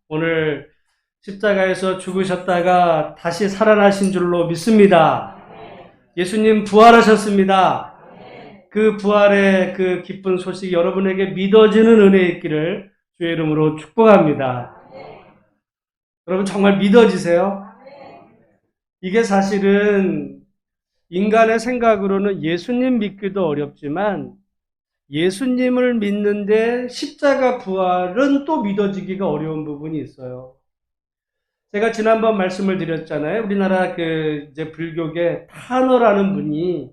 오늘 십자가에서 죽으셨다가 다시 살아나신 줄로 믿습니다. 예수님 부활하셨습니다. 그 부활의 그 기쁜 소식이 여러분에게 믿어지는 은혜 있기를 주의 이름으로 축복합니다. 여러분 정말 믿어지세요? 이게 사실은 인간의 생각으로는 예수님 믿기도 어렵지만 예수님을 믿는데 십자가 부활은 또 믿어지기가 어려운 부분이 있어요. 제가 지난번 말씀을 드렸잖아요. 우리나라 이제 불교계 탄어라는 분이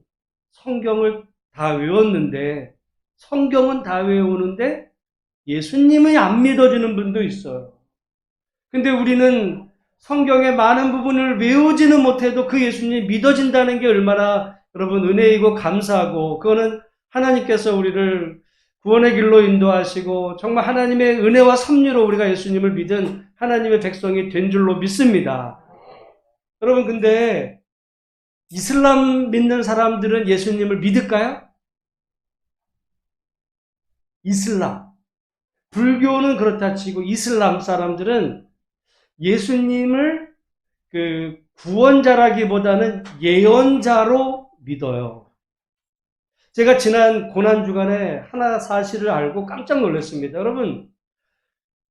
성경을 다 외웠는데, 성경은 다 외우는데 예수님이 안 믿어지는 분도 있어요. 근데 우리는 성경의 많은 부분을 외우지는 못해도 그 예수님이 믿어진다는 게 얼마나 여러분 은혜이고 감사하고, 그거는 하나님께서 우리를 구원의 길로 인도하시고 정말 하나님의 은혜와 섭리로 우리가 예수님을 믿은 하나님의 백성이 된 줄로 믿습니다. 여러분 근데 이슬람 믿는 사람들은 예수님을 믿을까요? 이슬람. 불교는 그렇다 치고 이슬람 사람들은 예수님을 그 구원자라기보다는 예언자로 믿어요. 제가 지난 고난주간에 하나 사실을 알고 깜짝 놀랐습니다. 여러분,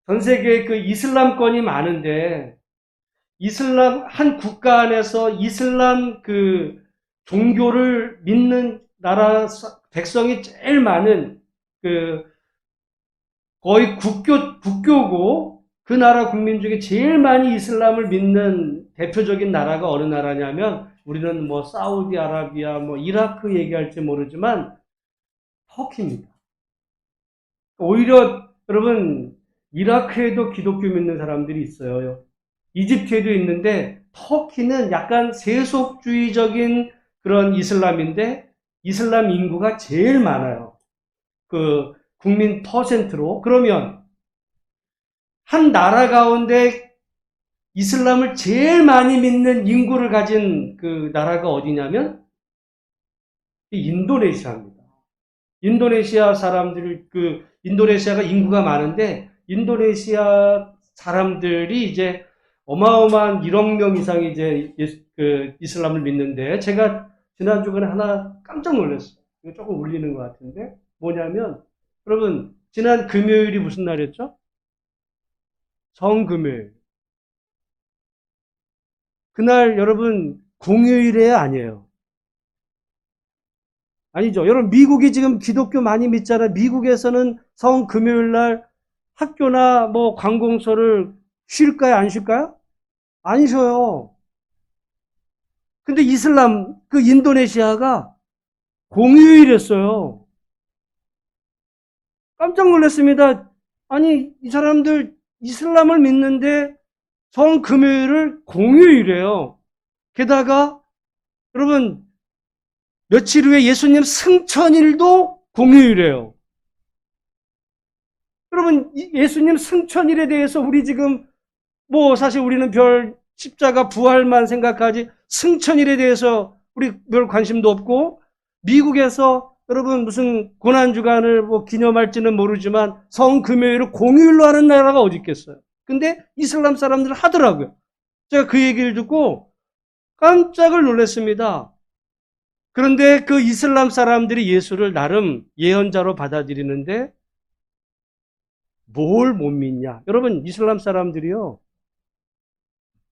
전 세계에 그 이슬람권이 많은데, 이슬람, 한 국가 안에서 이슬람 그 종교를 믿는 나라 백성이 제일 많은 거의 국교고, 그 나라 국민 중에 제일 많이 이슬람을 믿는 대표적인 나라가 어느 나라냐면, 우리는 뭐 사우디아라비아, 뭐 이라크 얘기할지 모르지만 터키입니다. 오히려 여러분 이라크에도 기독교 믿는 사람들이 있어요. 이집트에도 있는데 터키는 약간 세속주의적인 그런 이슬람인데 이슬람 인구가 제일 많아요. 그 국민 퍼센트로. 그러면 한 나라 가운데 이슬람을 제일 많이 믿는 인구를 가진 그 나라가 어디냐면 인도네시아입니다. 인도네시아 사람들, 인도네시아가 인구가 많은데, 인도네시아 사람들이 이제 어마어마한 1억 명 이상이 이제 이슬람을 믿는데, 제가 지난주간에 하나 깜짝 놀랐어요. 이거 조금 울리는 것 같은데, 뭐냐면, 여러분, 지난 금요일이 무슨 날이었죠? 정금요일. 그날 여러분, 공휴일에 아니에요. 아니죠. 여러분, 미국이 지금 기독교 많이 믿잖아요. 미국에서는 성 금요일 날 학교나 뭐 관공서를 쉴까요? 안 쉴까요? 안 쉬어요. 근데 이슬람, 그 인도네시아가 공휴일이었어요. 깜짝 놀랐습니다. 아니, 이 사람들 이슬람을 믿는데 성 금요일을 공휴일이에요. 게다가 여러분, 며칠 후에 예수님 승천일도 공휴일이에요. 여러분, 예수님 승천일에 대해서 우리 지금 뭐 사실 우리는 별 십자가 부활만 생각하지 승천일에 대해서 우리 별 관심도 없고, 미국에서 여러분 무슨 고난주간을 뭐 기념할지는 모르지만 성금요일을 공휴일로 하는 나라가 어디 있겠어요. 근데 이슬람 사람들은 하더라고요. 제가 그 얘기를 듣고 깜짝을 놀랐습니다. 그런데 그 이슬람 사람들이 예수를 나름 예언자로 받아들이는데 뭘 못 믿냐? 여러분, 이슬람 사람들이요,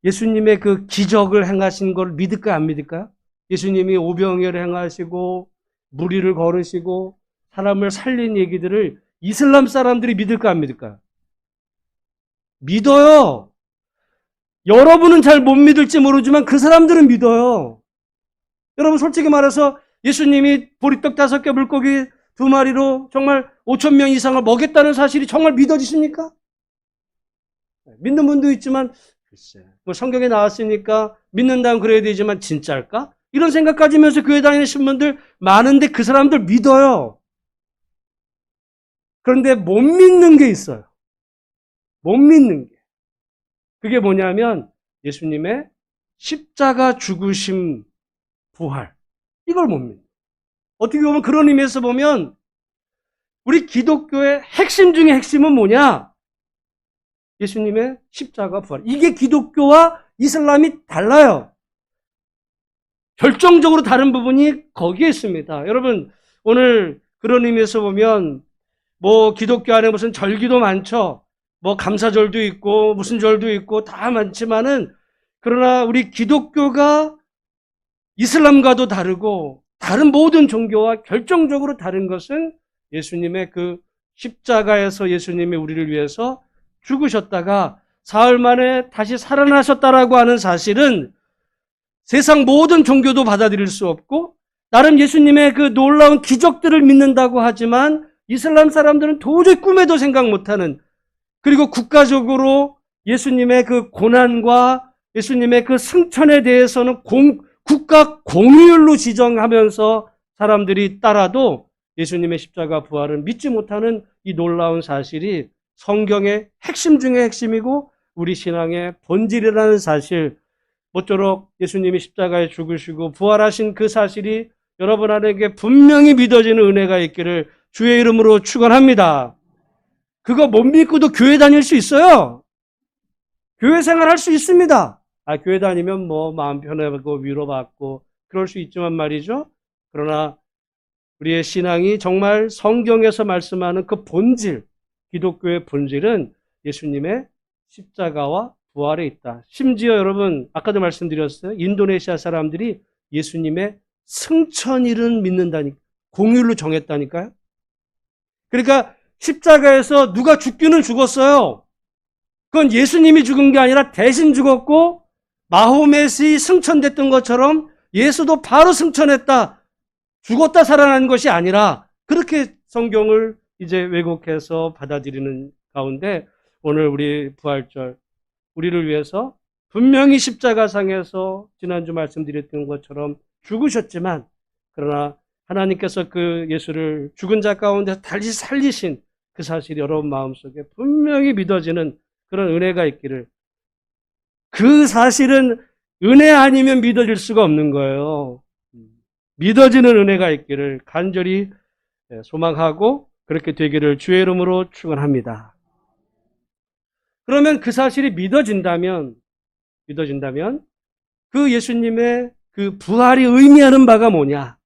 예수님의 그 기적을 행하신 걸 믿을까 안 믿을까요? 예수님이 오병이어를 행하시고 무리를 걸으시고 사람을 살린 얘기들을 이슬람 사람들이 믿을까 안 믿을까요? 믿어요. 여러분은 잘 못 믿을지 모르지만 그 사람들은 믿어요. 여러분 솔직히 말해서 예수님이 보리떡 5개 물고기 2마리로 정말 5천 명 이상을 먹였다는 사실이 정말 믿어지십니까? 믿는 분도 있지만 글쎄, 뭐 성경에 나왔으니까 믿는다면 그래야 되지만 진짜일까? 이런 생각 가지면서 교회 다니시는 분들 많은데 그 사람들 믿어요. 그런데 못 믿는 게 있어요. 못 믿는 게. 그게 뭐냐면 예수님의 십자가 죽으심 부활. 이걸 못 믿는. 어떻게 보면 그런 의미에서 보면 우리 기독교의 핵심 중에 핵심은 뭐냐? 예수님의 십자가 부활. 이게 기독교와 이슬람이 달라요. 결정적으로 다른 부분이 거기에 있습니다. 여러분, 오늘 그런 의미에서 보면 뭐 기독교 안에 무슨 절기도 많죠. 뭐 감사절도 있고 무슨 절도 있고 다 많지만은, 그러나 우리 기독교가 이슬람과도 다르고 다른 모든 종교와 결정적으로 다른 것은 예수님의 그 십자가에서 예수님이 우리를 위해서 죽으셨다가 사흘 만에 다시 살아나셨다라고 하는 사실은 세상 모든 종교도 받아들일 수 없고, 나름 예수님의 그 놀라운 기적들을 믿는다고 하지만 이슬람 사람들은 도저히 꿈에도 생각 못하는, 그리고 국가적으로 예수님의 그 고난과 예수님의 그 승천에 대해서는 국가 공휴일로 지정하면서 사람들이 따라도 예수님의 십자가 부활을 믿지 못하는 이 놀라운 사실이 성경의 핵심 중의 핵심이고 우리 신앙의 본질이라는 사실, 모쪼록 예수님이 십자가에 죽으시고 부활하신 그 사실이 여러분 안에게 분명히 믿어지는 은혜가 있기를 주의 이름으로 축원합니다. 그거 못 믿고도 교회 다닐 수 있어요. 교회 생활할 수 있습니다. 교회 다니면 뭐 마음 편하고 위로받고 그럴 수 있지만 말이죠. 그러나 우리의 신앙이 정말 성경에서 말씀하는 그 본질, 기독교의 본질은 예수님의 십자가와 부활에 있다. 심지어 여러분, 아까도 말씀드렸어요. 인도네시아 사람들이 예수님의 승천일은 믿는다니까, 공휴일로 정했다니까요. 그러니까 십자가에서 누가 죽기는 죽었어요. 그건 예수님이 죽은 게 아니라 대신 죽었고, 마호멧이 승천됐던 것처럼 예수도 바로 승천했다, 죽었다 살아난 것이 아니라, 그렇게 성경을 이제 왜곡해서 받아들이는 가운데 오늘 우리 부활절, 우리를 위해서 분명히 십자가상에서 지난주 말씀드렸던 것처럼 죽으셨지만, 그러나 하나님께서 그 예수를 죽은 자 가운데 다시 살리신 그 사실이 여러분 마음속에 분명히 믿어지는 그런 은혜가 있기를, 그 사실은 은혜 아니면 믿어질 수가 없는 거예요. 믿어지는 은혜가 있기를 간절히 소망하고 그렇게 되기를 주의 이름으로 축원합니다. 그러면 그 사실이 믿어진다면 그 예수님의 그 부활이 의미하는 바가 뭐냐?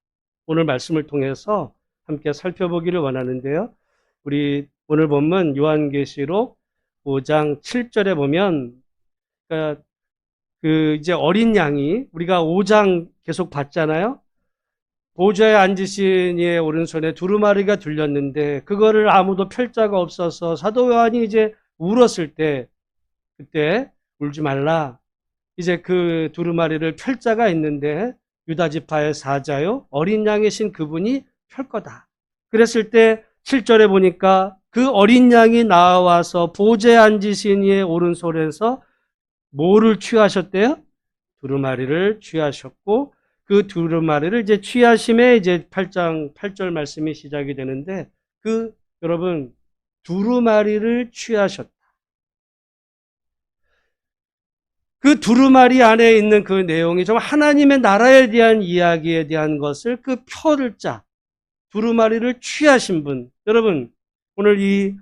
오늘 말씀을 통해서 함께 살펴보기를 원하는데요. 우리 오늘 본문 요한계시록 5장 7절에 보면, 그러니까 그 이제 어린 양이, 우리가 5장 계속 봤잖아요. 보좌에 앉으신 이의 오른손에 두루마리가 들렸는데 그거를 아무도 펼 자가 없어서 사도 요한이 이제 울었을 때, 그때 울지 말라, 이제 그 두루마리를 펼 자가 있는데 유다 지파의 사자요 어린 양이신 그분이 펼 거다. 그랬을 때 7절에 보니까 그 어린 양이 나와서 보좌에 앉으신 이의 오른손에서 뭐를 취하셨대요? 두루마리를 취하셨고, 그 두루마리를 이제 취하심에 이제 8장 8절 말씀이 시작이 되는데, 그 여러분 두루마리를 취하셨다. 그 두루마리 안에 있는 그 내용이 정말 하나님의 나라에 대한 이야기에 대한 것을 그 표를 짜 두루마리를 취하신 분. 여러분, 오늘 이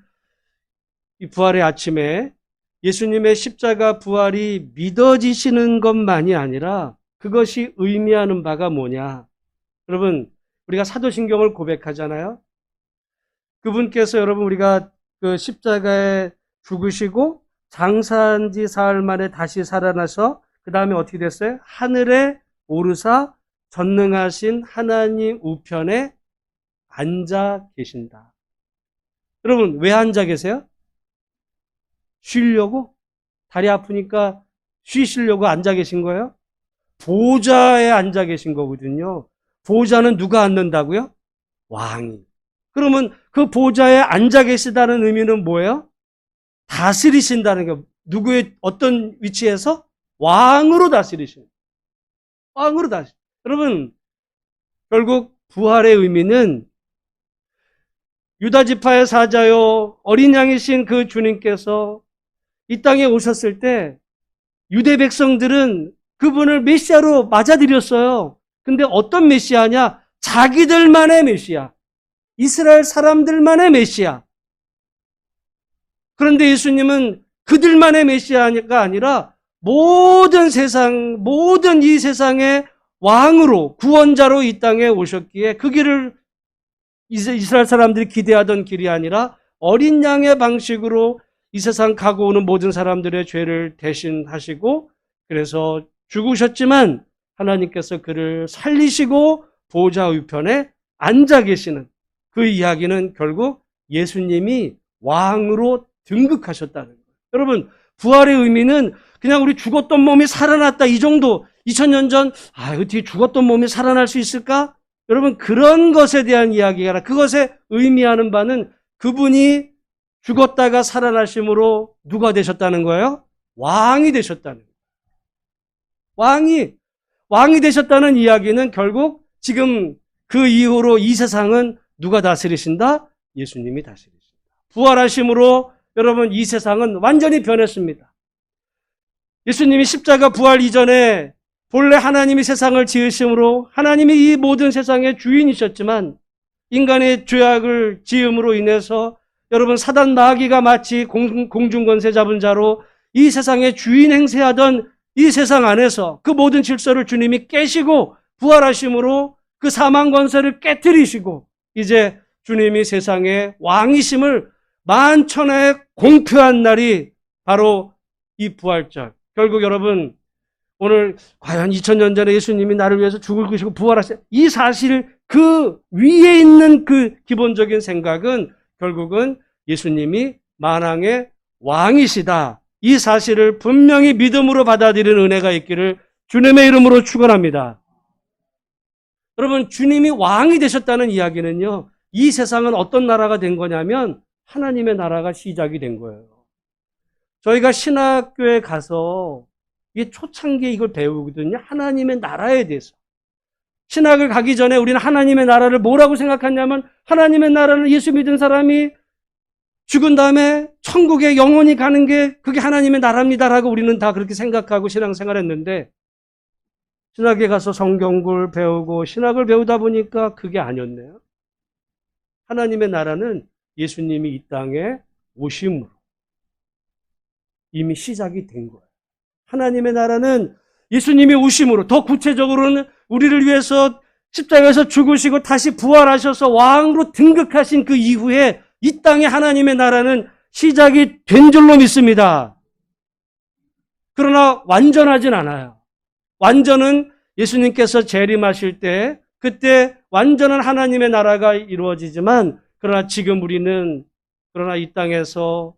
부활의 아침에 예수님의 십자가 부활이 믿어지시는 것만이 아니라 그것이 의미하는 바가 뭐냐? 여러분, 우리가 사도신경을 고백하잖아요. 그분께서 여러분 우리가 그 십자가에 죽으시고 장사한 지 사흘 만에 다시 살아나서 그 다음에 어떻게 됐어요? 하늘에 오르사 전능하신 하나님 우편에 앉아 계신다. 여러분, 왜 앉아 계세요? 쉬려고? 다리 아프니까 쉬시려고 앉아 계신 거예요? 보좌에 앉아 계신 거거든요. 보좌는 누가 앉는다고요? 왕이. 그러면 그 보좌에 앉아 계시다는 의미는 뭐예요? 다스리신다는 게, 누구의 어떤 위치에서? 왕으로 다스리신. 왕으로 다스리. 여러분, 결국 부활의 의미는 유다 지파의 사자요 어린 양이신 그 주님께서 이 땅에 오셨을 때 유대 백성들은 그분을 메시아로 맞아들였어요. 근데 어떤 메시아냐? 자기들만의 메시아. 이스라엘 사람들만의 메시아. 그런데 예수님은 그들만의 메시아가 아니라 모든 세상, 모든 이 세상의 왕으로, 구원자로 이 땅에 오셨기에 그 길을 이스라엘 사람들이 기대하던 길이 아니라 어린 양의 방식으로 이 세상 가고 오는 모든 사람들의 죄를 대신하시고, 그래서 죽으셨지만 하나님께서 그를 살리시고 보좌 우편에 앉아 계시는 그 이야기는 결국 예수님이 왕으로 등극하셨다는 거예요. 여러분, 부활의 의미는 그냥 우리 죽었던 몸이 살아났다 이 정도, 2000년 전 어떻게 죽었던 몸이 살아날 수 있을까? 여러분, 그런 것에 대한 이야기가 아니라 그것에 의미하는 바는 그분이 죽었다가 살아나심으로 누가 되셨다는 거예요? 왕이 되셨다는 거예요. 왕이 되셨다는 이야기는 결국 지금 그 이후로 이 세상은 누가 다스리신다? 예수님이 다스리신다. 부활하심으로 여러분, 이 세상은 완전히 변했습니다. 예수님이 십자가 부활 이전에 본래 하나님이 세상을 지으심으로 하나님이 이 모든 세상의 주인이셨지만 인간의 죄악을 지음으로 인해서 여러분, 사단 마귀가 마치 공중권세 잡은 자로 이 세상의 주인 행세하던 이 세상 안에서 그 모든 질서를 주님이 깨시고 부활하심으로 그 사망 권세를 깨뜨리시고 이제 주님이 세상의 왕이심을 만천하에 공표한 날이 바로 이 부활절. 결국 여러분, 오늘 과연 2000년 전에 예수님이 나를 위해서 죽을 것이고 부활하셨다, 이 사실 그 위에 있는 그 기본적인 생각은 결국은 예수님이 만왕의 왕이시다, 이 사실을 분명히 믿음으로 받아들이는 은혜가 있기를 주님의 이름으로 축원합니다. 여러분, 주님이 왕이 되셨다는 이야기는요, 이 세상은 어떤 나라가 된 거냐면 하나님의 나라가 시작이 된 거예요. 저희가 신학교에 가서 이게 초창기에 이걸 배우거든요. 하나님의 나라에 대해서. 신학을 가기 전에 우리는 하나님의 나라를 뭐라고 생각하냐면 하나님의 나라는 예수 믿은 사람이 죽은 다음에 천국에 영원히 가는 게 그게 하나님의 나라입니다라고 우리는 다 그렇게 생각하고 신앙생활했는데, 신학에 가서 성경을 배우고 신학을 배우다 보니까 그게 아니었네요. 하나님의 나라는 예수님이 이 땅에 오심으로 이미 시작이 된 거예요. 하나님의 나라는 예수님이 오심으로, 더 구체적으로는 우리를 위해서 십자가에서 죽으시고 다시 부활하셔서 왕으로 등극하신 그 이후에 이 땅에 하나님의 나라는 시작이 된 줄로 믿습니다. 그러나 완전하진 않아요. 완전은 예수님께서 재림하실 때 그때 완전한 하나님의 나라가 이루어지지만, 그러나 지금 우리는 그러나 이 땅에서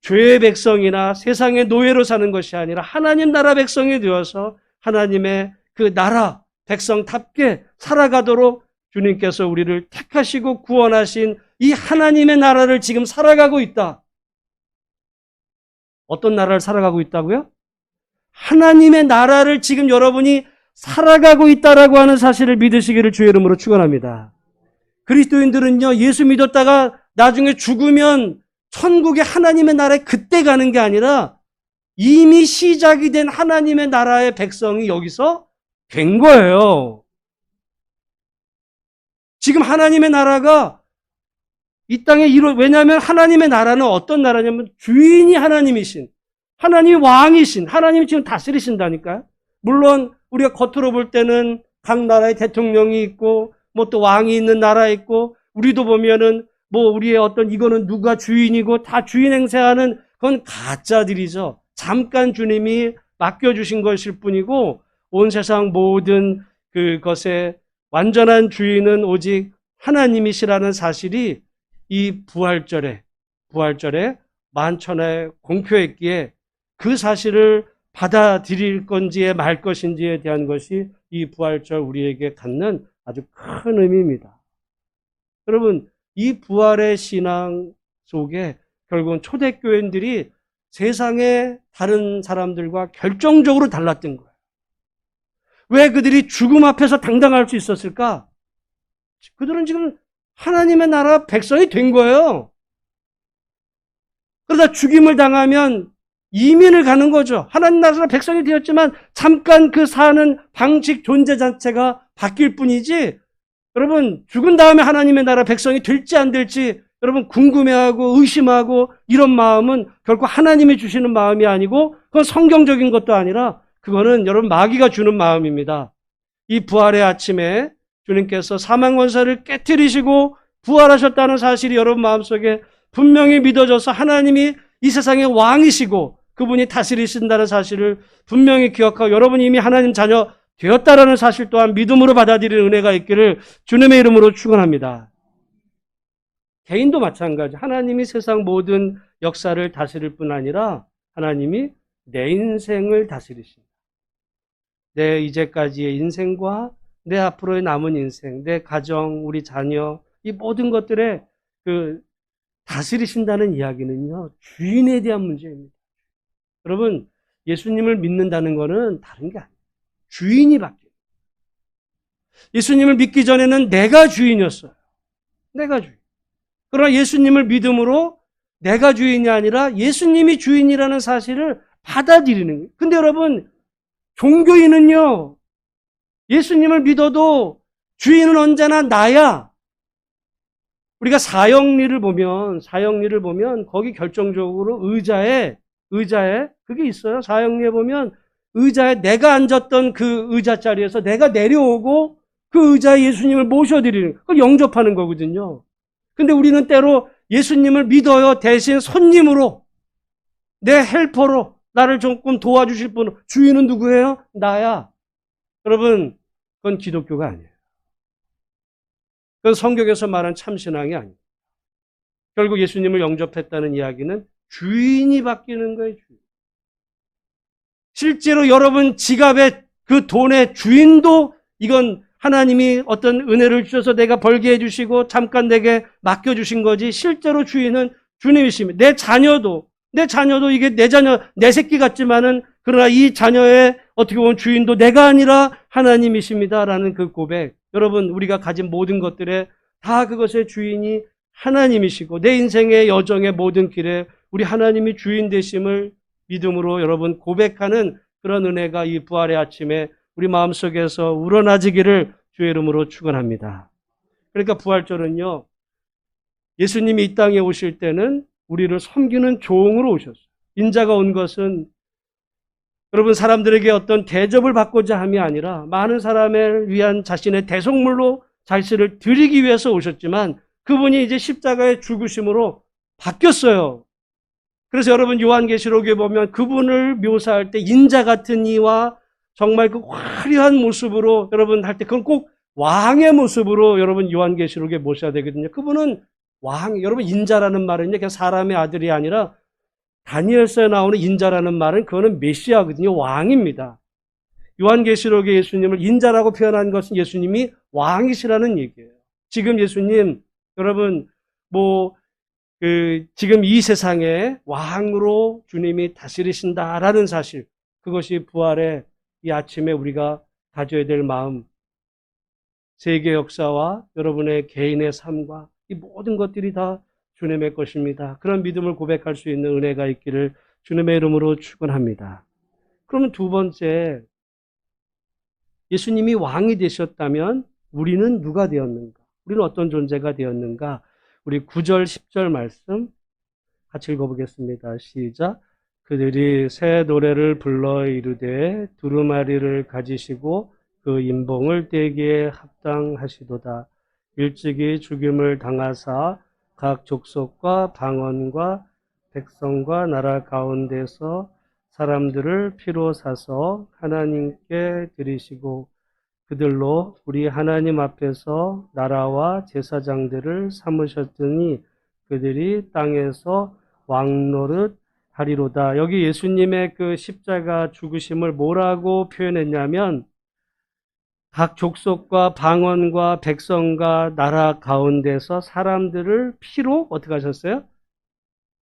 죄의 백성이나 세상의 노예로 사는 것이 아니라 하나님 나라 백성이 되어서 하나님의 그 나라 백성답게 살아가도록 주님께서 우리를 택하시고 구원하신 이 하나님의 나라를 지금 살아가고 있다. 어떤 나라를 살아가고 있다고요? 하나님의 나라를 지금 여러분이 살아가고 있다라고 하는 사실을 믿으시기를 주의 이름으로 축원합니다. 그리스도인들은요, 예수 믿었다가 나중에 죽으면 천국의 하나님의 나라에 그때 가는 게 아니라 이미 시작이 된 하나님의 나라의 백성이 여기서 된 거예요. 지금 하나님의 나라가 이 땅에 왜냐하면 하나님의 나라는 어떤 나라냐면 주인이 하나님이신, 하나님이 왕이신, 하나님이 지금 다스리신다니까요. 물론 우리가 겉으로 볼 때는 각 나라의 대통령이 있고 뭐 또 왕이 있는 나라 있고, 우리도 보면은 뭐 우리의 어떤 이거는 누가 주인이고 다 주인 행세하는 그건 가짜들이죠. 잠깐 주님이 맡겨주신 것일 뿐이고 온 세상 모든 그것의 완전한 주인은 오직 하나님이시라는 사실이 이 부활절에 만천하에 공표했기에 그 사실을 받아들일 건지에 말 것인지에 대한 것이 이 부활절 우리에게 갖는 아주 큰 의미입니다. 여러분, 이 부활의 신앙 속에 결국은 초대교인들이 세상의 다른 사람들과 결정적으로 달랐던 거예요. 왜 그들이 죽음 앞에서 당당할 수 있었을까? 그들은 지금 하나님의 나라 백성이 된 거예요. 그러다 죽임을 당하면 이민을 가는 거죠. 하나님 나라 백성이 되었지만 잠깐 그 사는 방식 존재 자체가 바뀔 뿐이지, 여러분, 죽은 다음에 하나님의 나라 백성이 될지 안 될지 여러분 궁금해하고 의심하고 이런 마음은 결코 하나님이 주시는 마음이 아니고 그건 성경적인 것도 아니라 그거는 여러분 마귀가 주는 마음입니다. 이 부활의 아침에 주님께서 사망 권세를 깨뜨리시고 부활하셨다는 사실이 여러분 마음속에 분명히 믿어져서 하나님이 이 세상의 왕이시고 그분이 다스리신다는 사실을 분명히 기억하고 여러분이 이미 하나님 자녀 되었다라는 사실 또한 믿음으로 받아들이는 은혜가 있기를 주님의 이름으로 축원합니다. 개인도 마찬가지. 하나님이 세상 모든 역사를 다스릴 뿐 아니라 하나님이 내 인생을 다스리십니다. 내 이제까지의 인생과 내 앞으로의 남은 인생, 내 가정, 우리 자녀, 이 모든 것들에 다스리신다는 이야기는요, 주인에 대한 문제입니다. 여러분, 예수님을 믿는다는 것은 다른 게 아니에요. 주인이 바뀌어요. 예수님을 믿기 전에는 내가 주인이었어요. 내가 주인. 그러나 예수님을 믿음으로 내가 주인이 아니라 예수님이 주인이라는 사실을 받아들이는 거예요. 근데 여러분, 종교인은요, 예수님을 믿어도 주인은 언제나 나야. 우리가 사형리를 보면 거기 결정적으로 의자에 그게 있어요. 사형리에 보면 의자에 내가 앉았던 그 의자 자리에서 내가 내려오고 그 의자에 예수님을 모셔드리는 그걸 영접하는 거거든요. 근데 우리는 때로 예수님을 믿어요. 대신 손님으로 내 헬퍼로 나를 조금 도와주실 분 주인은 누구예요? 나야. 여러분 그건 기독교가 아니에요. 그건 성경에서 말한 참신앙이 아니에요. 결국 예수님을 영접했다는 이야기는 주인이 바뀌는 거예요. 주인. 실제로 여러분 지갑의 그 돈의 주인도 이건 하나님이 어떤 은혜를 주셔서 내가 벌게 해주시고 잠깐 내게 맡겨주신 거지 실제로 주인은 주님이십니다. 내 자녀도 이게 내 자녀, 내 새끼 같지만은 그러나 이 자녀의 어떻게 보면 주인도 내가 아니라 하나님이십니다라는 그 고백. 여러분 우리가 가진 모든 것들에 다 그것의 주인이 하나님이시고 내 인생의 여정의 모든 길에 우리 하나님이 주인 되심을 믿음으로 여러분 고백하는 그런 은혜가 이 부활의 아침에 우리 마음속에서 우러나지기를 주의 이름으로 축원합니다. 그러니까 부활절은요. 예수님이 이 땅에 오실 때는 우리를 섬기는 종으로 오셨어요. 인자가 온 것은 여러분 사람들에게 어떤 대접을 받고자 함이 아니라 많은 사람을 위한 자신의 대속물로 자신을 드리기 위해서 오셨지만 그분이 이제 십자가의 죽으심으로 바뀌었어요. 그래서 여러분 요한계시록에 보면 그분을 묘사할 때 인자 같은 이와 정말 그 화려한 모습으로 여러분 할 때 그건 꼭 왕의 모습으로 여러분 요한계시록에 모셔야 되거든요. 그분은 왕, 여러분 인자라는 말은요 그냥 사람의 아들이 아니라 다니엘서에 나오는 인자라는 말은 그거는 메시아거든요. 왕입니다. 요한계시록에 예수님을 인자라고 표현한 것은 예수님이 왕이시라는 얘기예요. 지금 예수님 여러분 지금 이 세상에 왕으로 주님이 다스리신다라는 사실 그것이 부활의 이 아침에 우리가 가져야 될 마음 세계 역사와 여러분의 개인의 삶과 이 모든 것들이 다 주님의 것입니다. 그런 믿음을 고백할 수 있는 은혜가 있기를 주님의 이름으로 축원합니다. 그러면 두 번째 예수님이 왕이 되셨다면 우리는 누가 되었는가? 우리는 어떤 존재가 되었는가? 우리 9절 10절 말씀 같이 읽어보겠습니다. 시작. 그들이 새 노래를 불러 이르되 두루마리를 가지시고 그 인봉을 떼기에 합당하시도다. 일찍이 죽임을 당하사 각 족속과 방언과 백성과 나라 가운데서 사람들을 피로 사서 하나님께 드리시고 그들로 우리 하나님 앞에서 나라와 제사장들을 삼으셨더니 그들이 땅에서 왕노릇 하리로다. 여기 예수님의 그 십자가 죽으심을 뭐라고 표현했냐면 각 족속과 방언과 백성과 나라 가운데서 사람들을 피로 어떻게 하셨어요?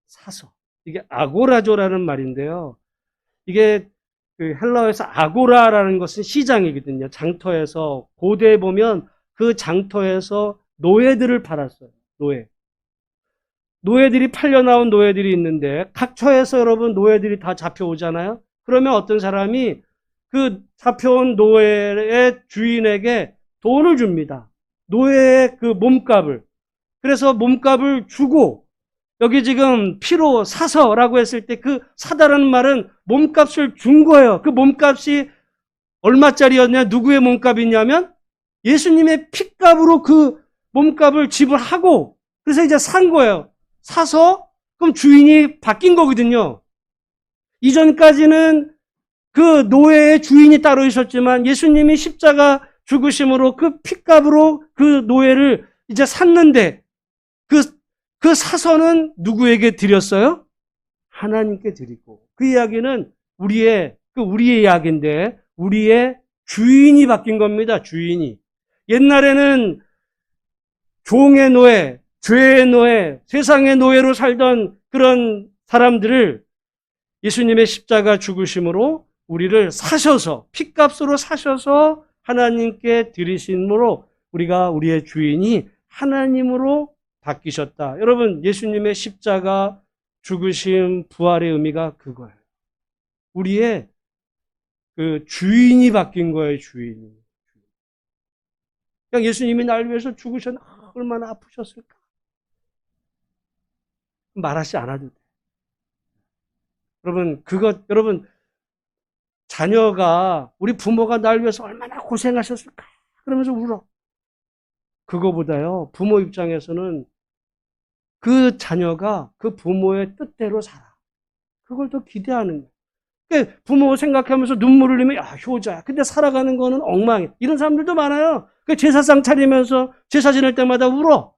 사서. 이게 아고라조라는 말인데요. 이게 그 헬라어에서 아고라라는 것은 시장이거든요. 장터에서 고대에 보면 그 장터에서 노예들을 팔았어요. 노예들이 팔려 나온 노예들이 있는데 각 처에서 여러분 노예들이 다 잡혀오잖아요. 그러면 어떤 사람이 그 잡혀온 노예의 주인에게 돈을 줍니다. 노예의 그 몸값을. 그래서 몸값을 주고, 여기 지금 피로 사서라고 했을 때 그 사다라는 말은 몸값을 준 거예요. 그 몸값이 얼마짜리였냐? 누구의 몸값이냐면 예수님의 피값으로 그 몸값을 지불하고, 그래서 이제 산 거예요. 사서 그럼 주인이 바뀐 거거든요. 이전까지는 그 노예의 주인이 따로 있었지만 예수님이 십자가 죽으심으로 그 피값으로 그 노예를 이제 샀는데, 그 사서는 누구에게 드렸어요? 하나님께 드리고. 그 이야기는 우리의 이야기인데, 우리의 주인이 바뀐 겁니다. 주인이. 옛날에는 종의 노예, 죄의 노예, 세상의 노예로 살던 그런 사람들을 예수님의 십자가 죽으심으로 우리를 사셔서, 피값으로 사셔서 하나님께 드리심으로 우리가 우리의 주인이 하나님으로 바뀌셨다. 여러분, 예수님의 십자가 죽으심, 부활의 의미가 그거예요. 우리의 그 주인이 바뀐 거예요, 주인이. 그냥 예수님이 날 위해서 죽으셨는데 얼마나 아프셨을까? 말하지 않아도 돼. 여러분, 자녀가, 우리 부모가 날 위해서 얼마나 고생하셨을까? 그러면서 울어. 그거보다요, 부모 입장에서는 그 자녀가 그 부모의 뜻대로 살아. 그걸 더 기대하는 거예요. 그러니까 부모 생각하면서 눈물을 흘리면, 야, 효자야. 근데 살아가는 거는 엉망이야. 이런 사람들도 많아요. 그 제사상 차리면서 제사 지낼 때마다 울어.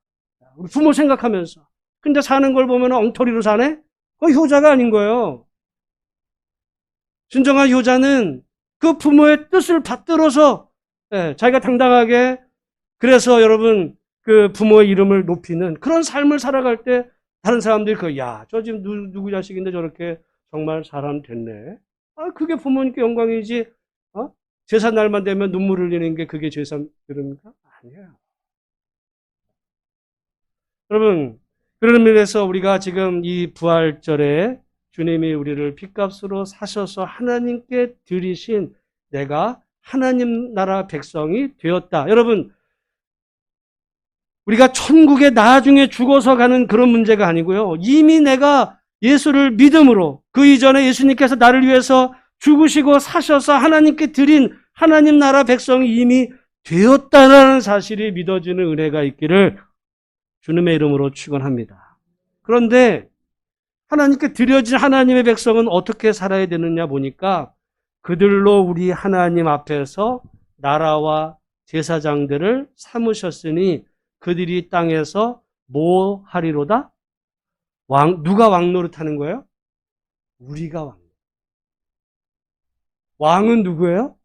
우리 부모 생각하면서. 근데 사는 걸 보면 엉터리로 사네? 그거 효자가 아닌 거예요. 진정한 효자는 그 부모의 뜻을 받들어서, 자기가 당당하게, 그래서 여러분, 그 부모의 이름을 높이는 그런 삶을 살아갈 때 다른 사람들이 야, 저 지금 누구 자식인데 저렇게 정말 사람 됐네. 아, 그게 부모님께 영광이지. 제사 날만 되면 눈물 흘리는 게 그게 제사 그럽니까? 아니에요. 여러분, 그런 의미에서 우리가 지금 이 부활절에 주님이 우리를 핏값으로 사셔서 하나님께 드리신 내가 하나님 나라 백성이 되었다. 여러분, 우리가 천국에 나중에 죽어서 가는 그런 문제가 아니고요. 이미 내가 예수를 믿음으로, 그 이전에 예수님께서 나를 위해서 죽으시고 사셔서 하나님께 드린 하나님 나라 백성이 이미 되었다는 사실이 믿어지는 은혜가 있기를 주님의 이름으로 축원합니다. 그런데 하나님께 드려진 하나님의 백성은 어떻게 살아야 되느냐 보니까 그들로 우리 하나님 앞에서 나라와 제사장들을 삼으셨으니 그들이 땅에서 뭐 하리로다? 누가 왕노릇 하는 거예요? 우리가 왕. 왕은 누구예요?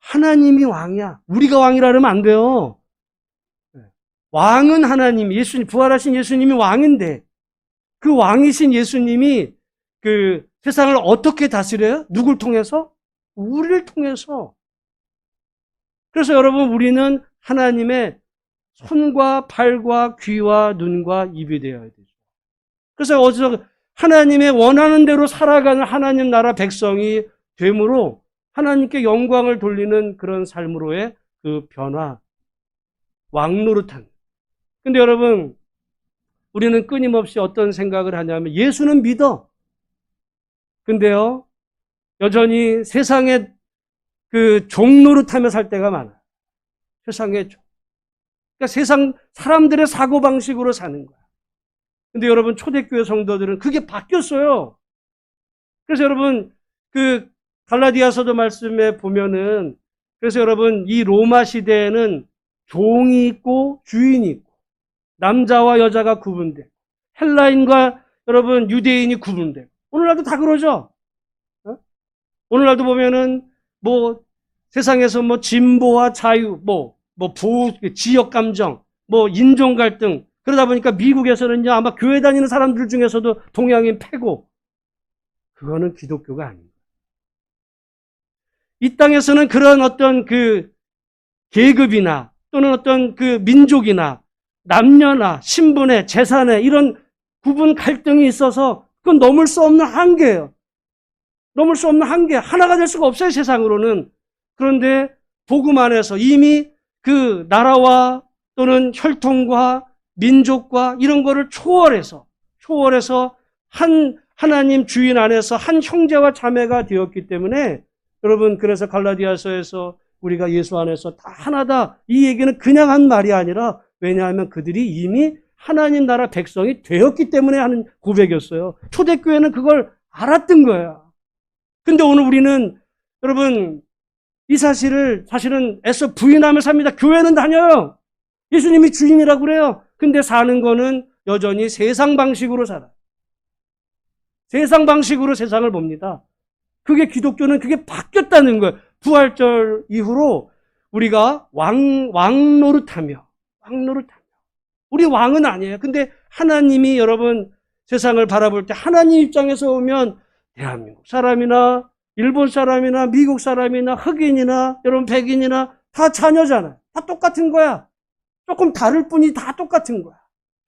하나님이 왕이야. 우리가 왕이라 그러면 안 돼요. 왕은 하나님, 예수님, 부활하신 예수님이 왕인데, 그 왕이신 예수님이 그 세상을 어떻게 다스려요? 누굴 통해서? 우리를 통해서. 그래서 여러분, 우리는 하나님의 손과 발과 귀와 눈과 입이 되어야 되죠. 그래서 어디서 하나님의 원하는 대로 살아가는 하나님 나라 백성이 되므로 하나님께 영광을 돌리는 그런 삶으로의 그 변화, 왕노릇한. 근데 여러분, 우리는 끊임없이 어떤 생각을 하냐면 예수는 믿어. 근데요, 여전히 세상에 그 종노릇하며 살 때가 많아요. 세상의 종. 그러니까 세상 사람들의 사고방식으로 사는 거야. 근데 여러분, 초대교회 성도들은 그게 바뀌었어요. 그래서 여러분, 그 갈라디아서도 말씀에 보면은, 그래서 여러분, 이 로마 시대에는 종이 있고 주인이 있고, 남자와 여자가 구분돼. 헬라인과 여러분, 유대인이 구분돼. 오늘날도 다 그러죠? 오늘날도 보면은, 뭐, 세상에서 뭐, 진보와 자유, 지역 감정, 인종 갈등, 그러다 보니까 미국에서는요, 아마 교회 다니는 사람들 중에서도 동양인 패고, 그거는 기독교가 아닙니다. 이 땅에서는 그런 어떤 그 계급이나 또는 어떤 그 민족이나 남녀나 신분에 재산에 이런 구분 갈등이 있어서 그건 넘을 수 없는 한계예요. 넘을 수 없는 한계. 하나가 될 수가 없어요, 세상으로는. 그런데 복음 안에서 이미 그 나라와 또는 혈통과 민족과 이런 거를 초월해서 하나님 주인 안에서 한 형제와 자매가 되었기 때문에 여러분, 그래서 갈라디아서에서 우리가 예수 안에서 다 하나다, 이 얘기는 그냥 한 말이 아니라, 왜냐하면 그들이 이미 하나님 나라 백성이 되었기 때문에 하는 고백이었어요. 초대교회는 그걸 알았던 거야. 근데 오늘 우리는 여러분 이 사실은 애써 부인하며 삽니다. 교회는 다녀요. 예수님이 주인이라고 그래요. 근데 사는 거는 여전히 세상 방식으로 살아요. 세상 방식으로 세상을 봅니다. 그게 기독교는 그게 바뀌었다는 거예요. 부활절 이후로 우리가 왕 노릇하며 우리 왕은 아니에요. 근데 하나님이 여러분 세상을 바라볼 때 하나님 입장에서 보면 대한민국 사람이나 일본 사람이나 미국 사람이나 흑인이나 여러분 백인이나 다 자녀잖아요. 다 똑같은 거야. 조금 다를 뿐이 다 똑같은 거야.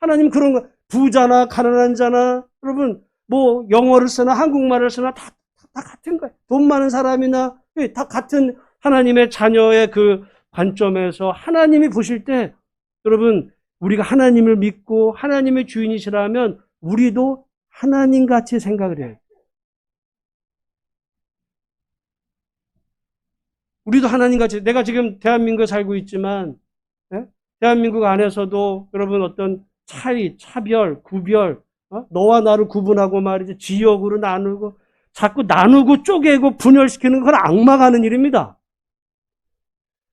하나님 그런 거, 부자나 가난한 자나 여러분 뭐 영어를 쓰나 한국말을 쓰나 다 같은 거예요. 돈 많은 사람이나 다 같은 하나님의 자녀의 그 관점에서 하나님이 보실 때 여러분 우리가 하나님을 믿고 하나님의 주인이시라면 우리도 하나님같이 생각을 해요. 우리도 하나님같이, 내가 지금 대한민국에 살고 있지만 대한민국 안에서도 여러분 어떤 차이, 차별, 구별, 너와 나를 구분하고 말이지 지역으로 나누고 자꾸 나누고 쪼개고 분열시키는 건 악마가 하는 일입니다.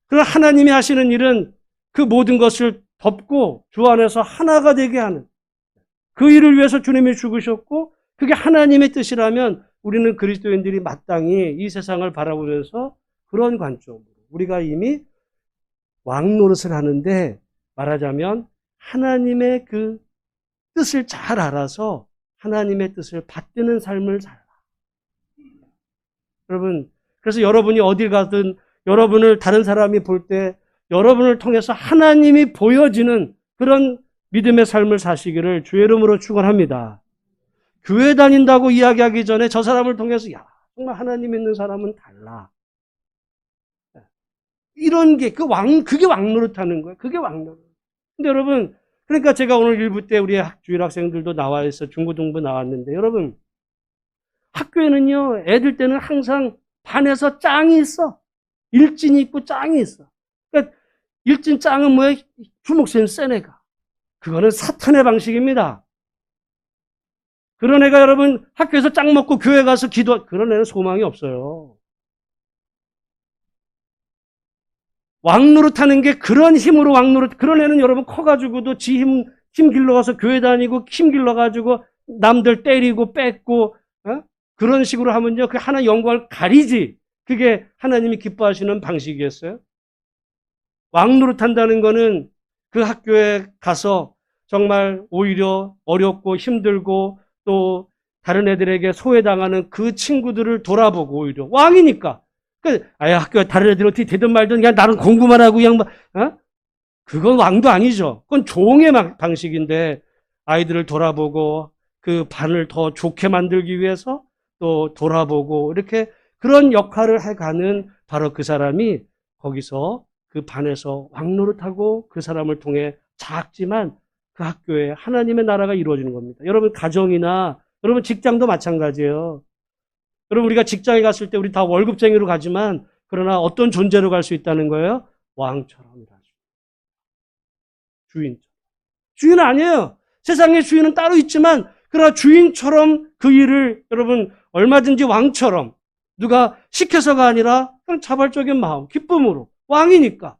그러나 하나님이 하시는 일은 그 모든 것을 덮고 주 안에서 하나가 되게 하는, 그 일을 위해서 주님이 죽으셨고 그게 하나님의 뜻이라면 우리는 그리스도인들이 마땅히 이 세상을 바라보면서 그런 관점으로 우리가 이미 왕 노릇을 하는데, 말하자면 하나님의 그 뜻을 잘 알아서 하나님의 뜻을 받드는 삶을 살라. 여러분, 그래서 여러분이 어딜 가든 여러분을 다른 사람이 볼 때 여러분을 통해서 하나님이 보여지는 그런 믿음의 삶을 사시기를 주의 이름으로 축원합니다. 교회 다닌다고 이야기하기 전에 저 사람을 통해서 야, 정말 하나님 있는 사람은 달라. 이런 게 그게 왕 노릇하는 거예요. 그게 왕 노릇. 근데 여러분, 그러니까 제가 오늘 일부 때 우리 주일 학생들도 나와 있어, 중고등부 나왔는데, 여러분 학교에는요 애들 때는 항상 반에서 짱이 있어. 일진이 있고 짱이 있어. 그러니까 일진 짱은 뭐예요? 주목센 센 애가. 그거는 사탄의 방식입니다. 그런 애가 여러분 학교에서 짱 먹고 교회 가서 그런 애는 소망이 없어요. 왕 노릇하는 게 그런 힘으로 왕 노릇, 그런 애는 여러분 커가지고도 지 힘 길러가서 교회 다니고 힘 길러가지고 남들 때리고 뺏고 그런 식으로 하면요 그 하나 영광을 가리지. 그게 하나님이 기뻐하시는 방식이었어요. 왕 노릇한다는 거는 그 학교에 가서 정말 오히려 어렵고 힘들고 또 다른 애들에게 소외당하는 그 친구들을 돌아보고, 오히려 왕이니까 아야 학교에 다른 애들 어떻게 되든 말든 그냥 나는 공부만 하고 그냥 그건 왕도 아니죠. 그건 종의 방식인데 아이들을 돌아보고 그 반을 더 좋게 만들기 위해서 또 돌아보고 이렇게 그런 역할을 해가는 바로 그 사람이 거기서 그 반에서 왕 노릇하고 그 사람을 통해 작지만 그 학교에 하나님의 나라가 이루어지는 겁니다. 여러분 가정이나 여러분 직장도 마찬가지예요. 여러분 우리가 직장에 갔을 때 우리 다 월급쟁이로 가지만 그러나 어떤 존재로 갈 수 있다는 거예요? 왕처럼 갈 수 있어요. 주인처럼. 주인은 아니에요. 세상의 주인은 따로 있지만 그러나 주인처럼 그 일을 여러분 얼마든지 왕처럼, 누가 시켜서가 아니라 그냥 자발적인 마음, 기쁨으로, 왕이니까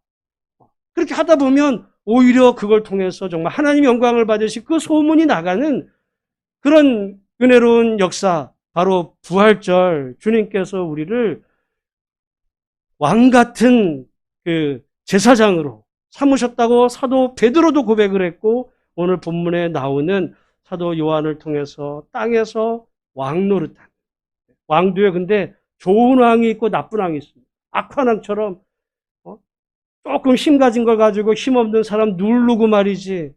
그렇게 하다 보면 오히려 그걸 통해서 정말 하나님 영광을 받으시 그 소문이 나가는 그런 은혜로운 역사, 바로 부활절 주님께서 우리를 왕 같은 그 제사장으로 삼으셨다고 사도 베드로도 고백을 했고, 오늘 본문에 나오는 사도 요한을 통해서 땅에서 왕 노릇하는, 왕도에 근데 좋은 왕이 있고 나쁜 왕이 있습니다. 악한 왕처럼 조금 힘 가진 걸 가지고 힘없는 사람 누르고 말이지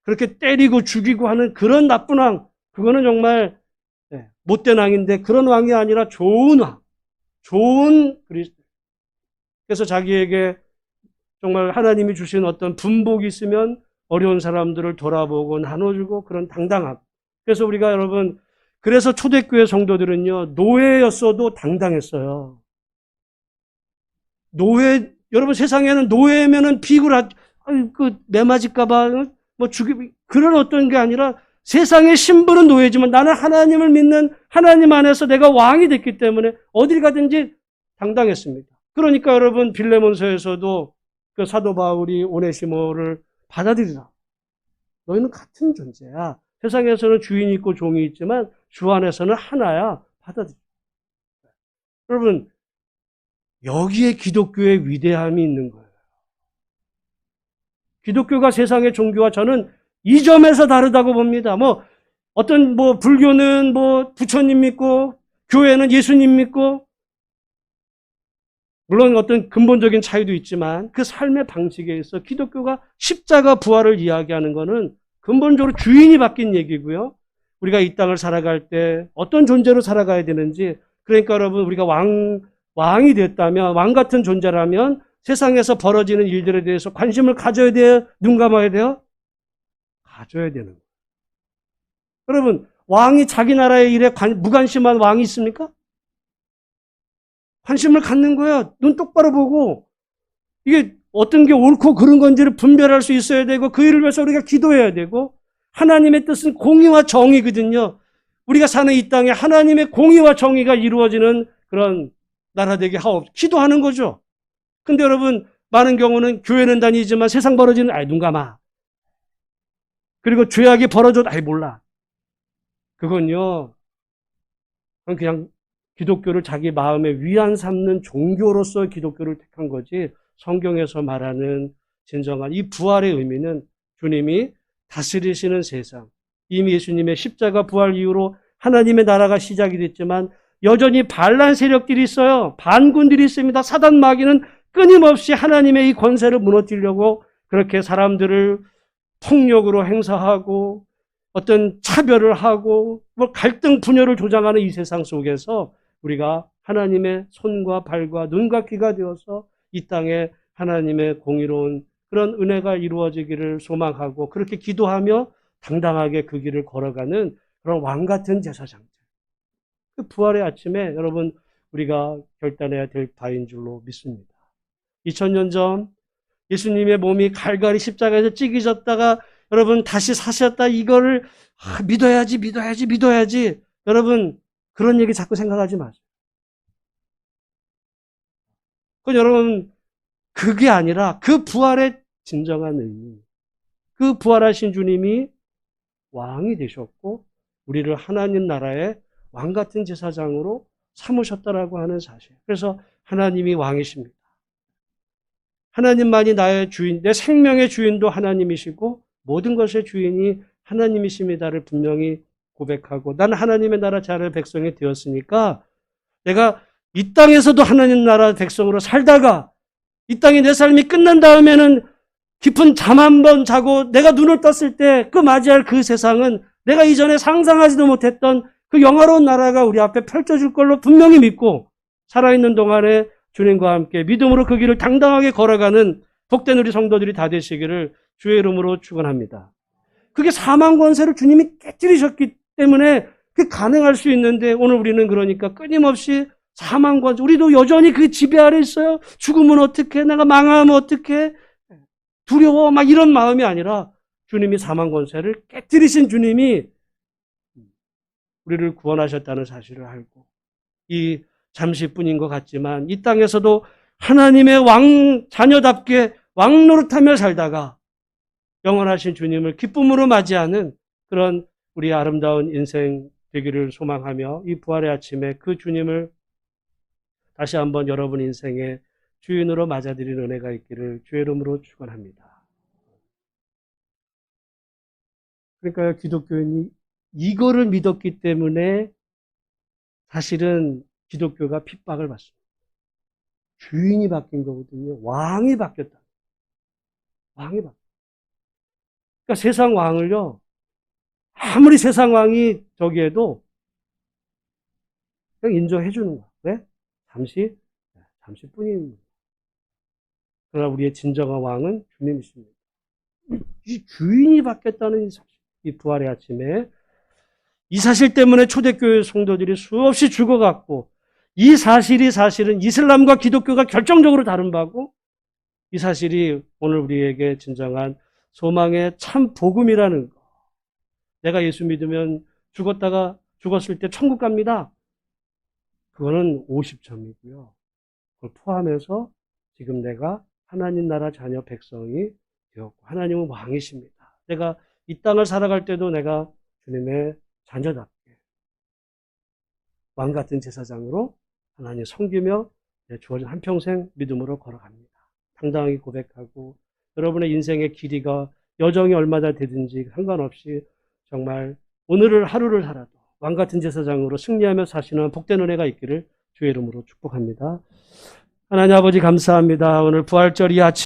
그렇게 때리고 죽이고 하는 그런 나쁜 왕, 그거는 정말 못된 왕인데 그런 왕이 아니라 좋은 왕, 좋은 그리스도. 그래서 자기에게 정말 하나님이 주신 어떤 분복이 있으면 어려운 사람들을 돌아보고 나눠주고 그런 당당함. 그래서 우리가 여러분, 그래서 초대교회 성도들은요, 노예였어도 당당했어요. 여러분 세상에는 노예면은 비굴하, 매 맞을까봐, 그런 어떤 게 아니라 세상의 신분은 노예지만 나는 하나님을 믿는 하나님 안에서 내가 왕이 됐기 때문에 어딜 가든지 당당했습니다. 그러니까 여러분 빌레몬서에서도 그 사도 바울이 오네시모를 받아들이라. 너희는 같은 존재야. 세상에서는 주인이 있고 종이 있지만 주 안에서는 하나야. 받아들여. 여러분, 여기에 기독교의 위대함이 있는 거예요. 기독교가 세상의 종교와 저는 이 점에서 다르다고 봅니다. 불교는 부처님 믿고, 교회는 예수님 믿고, 물론 어떤 근본적인 차이도 있지만 그 삶의 방식에 있어 기독교가 십자가 부활을 이야기하는 것은 근본적으로 주인이 바뀐 얘기고요. 우리가 이 땅을 살아갈 때 어떤 존재로 살아가야 되는지, 그러니까 여러분 우리가 왕이 됐다면, 왕 같은 존재라면 세상에서 벌어지는 일들에 대해서 관심을 가져야 돼요? 눈 감아야 돼요? 가져야 되는 거예요. 여러분, 왕이 자기 나라의 일에 무관심한 왕이 있습니까? 관심을 갖는 거야. 눈 똑바로 보고 이게 어떤 게 옳고 그른 건지를 분별할 수 있어야 되고, 그 일을 위해서 우리가 기도해야 되고, 하나님의 뜻은 공의와 정의거든요. 우리가 사는 이 땅에 하나님의 공의와 정의가 이루어지는 그런 나라 되게 하옵소서. 기도하는 거죠. 근데 여러분, 많은 경우는 교회는 다니지만 세상 벌어지는 눈 감아. 그리고 죄악이 벌어져도 몰라. 그건요, 그냥 기독교를 자기 마음의 위안 삼는 종교로서 기독교를 택한 거지, 성경에서 말하는 진정한 이 부활의 의미는 주님이 다스리시는 세상, 이미 예수님의 십자가 부활 이후로 하나님의 나라가 시작이 됐지만 여전히 반란 세력들이 있어요. 반군들이 있습니다. 사단 마귀는 끊임없이 하나님의 이 권세를 무너뜨리려고 그렇게 사람들을 폭력으로 행사하고 어떤 차별을 하고 갈등 분열을 조장하는 이 세상 속에서 우리가 하나님의 손과 발과 눈과 귀가 되어서 이 땅에 하나님의 공의로운 그런 은혜가 이루어지기를 소망하고 그렇게 기도하며 당당하게 그 길을 걸어가는 그런 왕 같은 제사장들. 그 부활의 아침에 여러분 우리가 결단해야 될 바인 줄로 믿습니다. 2000년 전 예수님의 몸이 갈갈이 십자가에서 찢겨졌다가 여러분 다시 사셨다, 이거를 믿어야지. 여러분 그런 얘기 자꾸 생각하지 마세요. 그건 여러분 그게 아니라 그 부활의 진정한 의미, 그 부활하신 주님이 왕이 되셨고 우리를 하나님 나라의 왕 같은 제사장으로 삼으셨다라고 하는 사실. 그래서 하나님이 왕이십니다. 하나님만이 나의 주인, 내 생명의 주인도 하나님이시고 모든 것의 주인이 하나님이십니다를 분명히 고백하고, 나는 하나님의 나라 자녀의 백성이 되었으니까 내가 이 땅에서도 하나님 나라 백성으로 살다가 이 땅에 내 삶이 끝난 다음에는 깊은 잠 한번 자고 내가 눈을 떴을 때 그 맞이할 그 세상은 내가 이전에 상상하지도 못했던 그 영화로운 나라가 우리 앞에 펼쳐질 걸로 분명히 믿고, 살아있는 동안에 주님과 함께 믿음으로 그 길을 당당하게 걸어가는 복된 우리 성도들이 다 되시기를 주의 이름으로 축원합니다. 그게 사망 권세를 주님이 깨뜨리셨기 때문에 그게 가능할 수 있는데, 오늘 우리는 그러니까 끊임없이 사망 권세, 우리도 여전히 그 지배 아래 있어요. 죽으면 어떡해? 내가 망하면 어떡해? 두려워. 이런 마음이 아니라 주님이 사망 권세를 깨뜨리신 주님이 우리를 구원하셨다는 사실을 알고, 이 잠시뿐인 것 같지만 이 땅에서도 하나님의 왕 자녀답게 왕 노릇하며 살다가 영원하신 주님을 기쁨으로 맞이하는 그런 우리 아름다운 인생 되기를 소망하며, 이 부활의 아침에 그 주님을 다시 한번 여러분 인생의 주인으로 맞아들이는 은혜가 있기를 주의 이름으로 축원합니다. 그러니까 기독교인이 이거를 믿었기 때문에 사실은 기독교가 핍박을 받습니다. 주인이 바뀐 거거든요. 왕이 바뀌었다. 왕이 바뀌었다. 그러니까 세상 왕을요, 아무리 세상 왕이 저기에도 그냥 인정해 주는 거야. 왜? 잠시뿐인. 그러나 우리의 진정한 왕은 주님이십니다. 이 주인이 바뀌었다는 이 부활의 아침에 이 사실 때문에 초대교회 성도들이 수없이 죽어갔고, 이 사실이 사실은 이슬람과 기독교가 결정적으로 다른 바고, 이 사실이 오늘 우리에게 진정한 소망의 참 복음이라는 거. 내가 예수 믿으면 죽었을 때 천국 갑니다. 그거는 50점이고요. 그걸 포함해서 지금 내가 하나님 나라 자녀 백성이 되었고, 하나님은 왕이십니다. 내가 이 땅을 살아갈 때도 내가 주님의 자녀답게 왕 같은 제사장으로 하나님 섬기며 주어진 한평생 믿음으로 걸어갑니다. 당당하게 고백하고, 여러분의 인생의 길이가 여정이 얼마나 되든지 상관없이 정말 오늘을 하루를 살아도 왕 같은 제사장으로 승리하며 사시는 복된 은혜가 있기를 주의 이름으로 축복합니다. 하나님 아버지 감사합니다. 오늘 부활절 이 아침